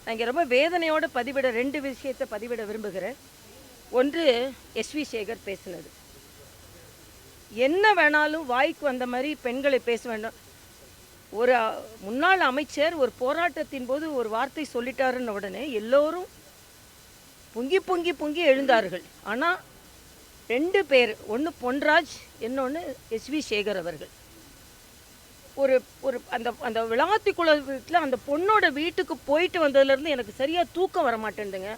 நான் இங்கே ரொம்ப வேதனையோடு பதிவிட 2 விஷயத்தை பதிவிட விரும்புகிறேன். ஒன்று, எஸ்வி சேகர் பேசினது. என்ன வேணாலும் வாய்க்கு வந்த மாதிரி பெண்களை பேச வேண்டும். ஒரு முன்னாள் அமைச்சர் ஒரு போராட்டத்தின் போது ஒரு வார்த்தை சொல்லிட்டாருன்னு உடனே எல்லோரும் பொங்கி பொங்கி பொங்கி எழுந்தார்கள். ஆனால் 2 பேர், ஒன்று பொன்ராஜ், இன்னொன்று எஸ்வி சேகர் அவர்கள். ஒரு ஒரு அந்த அந்த விளாத்திக்குள வீட்டில் அந்த பொண்ணோட வீட்டுக்கு போயிட்டு வந்ததுலேருந்து எனக்கு சரியாக தூக்கம் வர மாட்டேங்குதுங்க.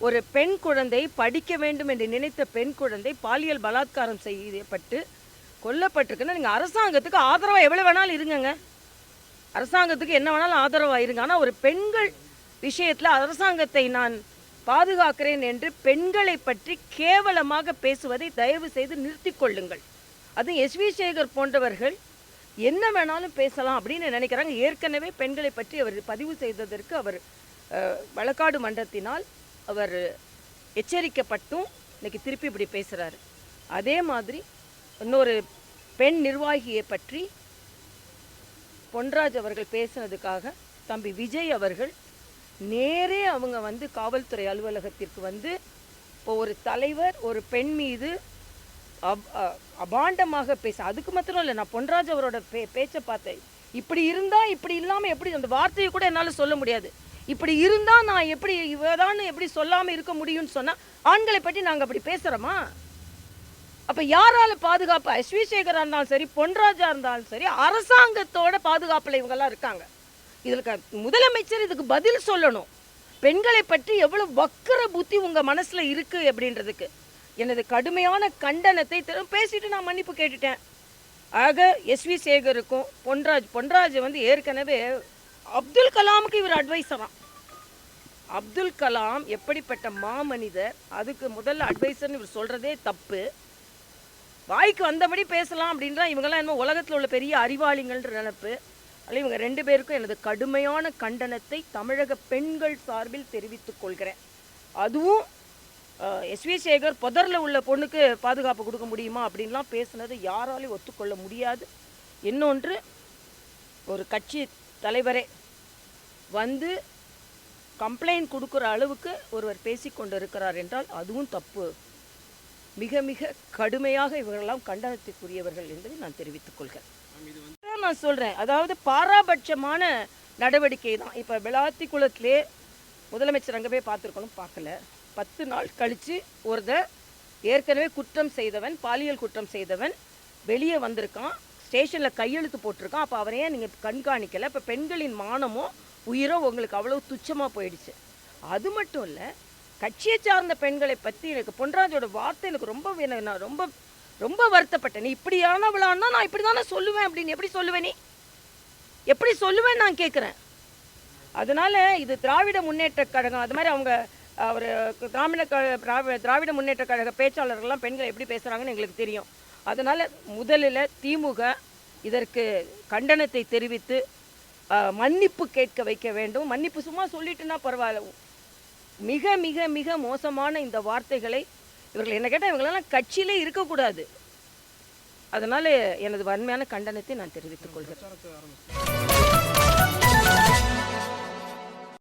ஒரு பெண் குழந்தை, படிக்க வேண்டும் என்று நினைத்த பெண் குழந்தை பாலியல் பலாத்காரம் செய்யப்பட்டு கொல்லப்பட்டிருக்குன்னா நீங்கள் அரசாங்கத்துக்கு ஆதரவாக எவ்வளோ வேணாலும் இருங்கங்க. அரசாங்கத்துக்கு என்ன வேணாலும் ஆதரவாக இருங்க. ஆனால் ஒரு பெண்கள் விஷயத்தில் அரசாங்கத்தை நான் பாதுகாக்கிறேன் என்று பெண்களை பற்றி கேவலமாக பேசுவதை தயவு செய்து நிறுத்தி கொள்ளுங்கள். அது எஸ்வி சேகர் போன்றவர்கள் என்ன வேணாலும் பேசலாம் அப்படின்னு நினைக்கிறாங்க. ஏற்கனவே பெண்களை பற்றி அவர் பதிவு செய்ததற்கு அவர் வழக்காடு மன்றத்தினால் அவர் எச்சரிக்கப்பட்டும் இன்னைக்கு திருப்பி இப்படி பேசுகிறாரு. அதே மாதிரி இன்னொரு பெண் நிர்வாகியை பற்றி பொன்ராஜ் அவர்கள் பேசினதுக்காக தம்பி விஜய் அவர்கள் நேரே அவங்க காவல்துறை அலுவலகத்திற்கு இப்போ ஒரு தலைவர் ஒரு பெண் மீது அபாண்டமாக பேச, அதுக்கு மாத்திரம் இல்லை, நான் பொன்ராஜ் அவரோட பேச்சை பார்த்தேன். இப்படி இருந்தால் இப்படி இல்லாமல் எப்படி, அந்த வார்த்தையை கூட என்னால் சொல்ல முடியாது. இப்படி இருந்தால் நான் எப்படி இவதான்னு எப்படி சொல்லாமல் இருக்க முடியும்னு சொன்னால் ஆண்களை பற்றி நாங்கள் அப்படி பேசுகிறோமா? அப்போ யாரால் பாதுகாப்பு? எஸ்வி சேகராக இருந்தாலும் சரி, பொன்ராஜாக இருந்தாலும் சரி, அரசாங்கத்தோட பாதுகாப்பில் இவங்கெல்லாம் இருக்காங்க. இதில் முதலமைச்சர் இதுக்கு பதில் சொல்லணும். பெண்களை பற்றி எவ்வளோ வக்கர புத்தி உங்கள் மனசில் இருக்குது அப்படின்றதுக்கு எனது கடுமையான கண்டனத்தை பேசிட்டு நான் மன்னிப்பு கேட்டுட்டேன். ஆக எஸ்வி சேகருக்கும் பொன்ராஜ் ஏற்கனவே அப்துல் கலாமுக்கு இவர் அட்வைஸராம். அப்துல் கலாம் எப்படிப்பட்ட மாமனிதர், அதுக்கு முதல்ல அட்வைசர்னு இவர் சொல்கிறதே தப்பு. வாய்க்கு வந்தபடி பேசலாம் அப்படின்றா இவங்கெல்லாம் என்ன உலகத்தில் உள்ள பெரிய அறிவாளிகள்ன்ற நினைப்பு. அதில் இவங்க 2 பேருக்கும் எனது கடுமையான கண்டனத்தை தமிழக பெண்கள் சார்பில் தெரிவித்துக் கொள்கிறேன். அதுவும் எஸ்வி சேகர் புதரில் உள்ள பொண்ணுக்கு பாதுகாப்பு கொடுக்க முடியுமா அப்படின்லாம் பேசுனது யாராலையும் ஒத்துக்கொள்ள முடியாது. இன்னொன்று, ஒரு கட்சி தலைவரே கம்ப்ளைண்ட் கொடுக்குற அளவுக்கு ஒருவர் பேசிக்கொண்டு இருக்கிறார் என்றால் அதுவும் தப்பு. மிக மிக கடுமையாக இவர்களெல்லாம் கண்டனத்துக்குரியவர்கள் என்பதை நான் தெரிவித்துக் கொள்கிறேன். நான் சொல்கிறேன், அதாவது பாராபட்சமான நடவடிக்கை தான். இப்போ விளாத்திக்குளத்திலே முதலமைச்சர் அங்கே போய் பார்த்துருக்கணும், பார்க்கல. 10 நாள் கழித்து ஒருத்தர் ஏற்கனவே குற்றம் செய்தவன், பாலியல் குற்றம் செய்தவன் வெளியே வந்திருக்கான், ஸ்டேஷனில் கையெழுத்து போட்டிருக்கான். அப்போ அவரையே நீங்கள் கண்காணிக்கலை. இப்போ பெண்களின் மானமோ உயிரோ உங்களுக்கு அவ்வளோ துச்சமாக போயிடுச்சு. அது மட்டும் இல்லை, கட்சியை சார்ந்த பெண்களை பற்றி எனக்கு பொன்ராஜோட வார்த்தை எனக்கு நான் ரொம்ப ரொம்ப வருத்தப்பட்டேன். நீ இப்படியானவளான்னா நான் இப்படி தானே சொல்லுவேன் அப்படின்னு எப்படி சொல்லுவேன்? நீ எப்படி சொல்லுவேன் நான் கேட்குறேன். அதனால் இது திராவிட முன்னேற்ற கழகம், அது மாதிரி அவர் திராவிட முன்னேற்ற கழக பேச்சாளர்கள்லாம் பெண்களை எப்படி பேசுகிறாங்கன்னு எங்களுக்கு தெரியும். அதனால் முதலில் திமுக இதற்கு கண்டனத்தை தெரிவித்து மன்னிப்பு கேட்க வைக்க வேண்டும். மன்னிப்பு சும்மா சொல்லிட்டுன்னா பரவாயில்ல. மிக மிக மிக மோசமான இந்த வார்த்தைகளை இவர்கள் என்ன கேட்டால் இவங்களெல்லாம் கட்சியிலே இருக்கக்கூடாது. அதனால் எனது வன்மையான கண்டனத்தை நான் தெரிவித்துக் கொள்கிறேன்.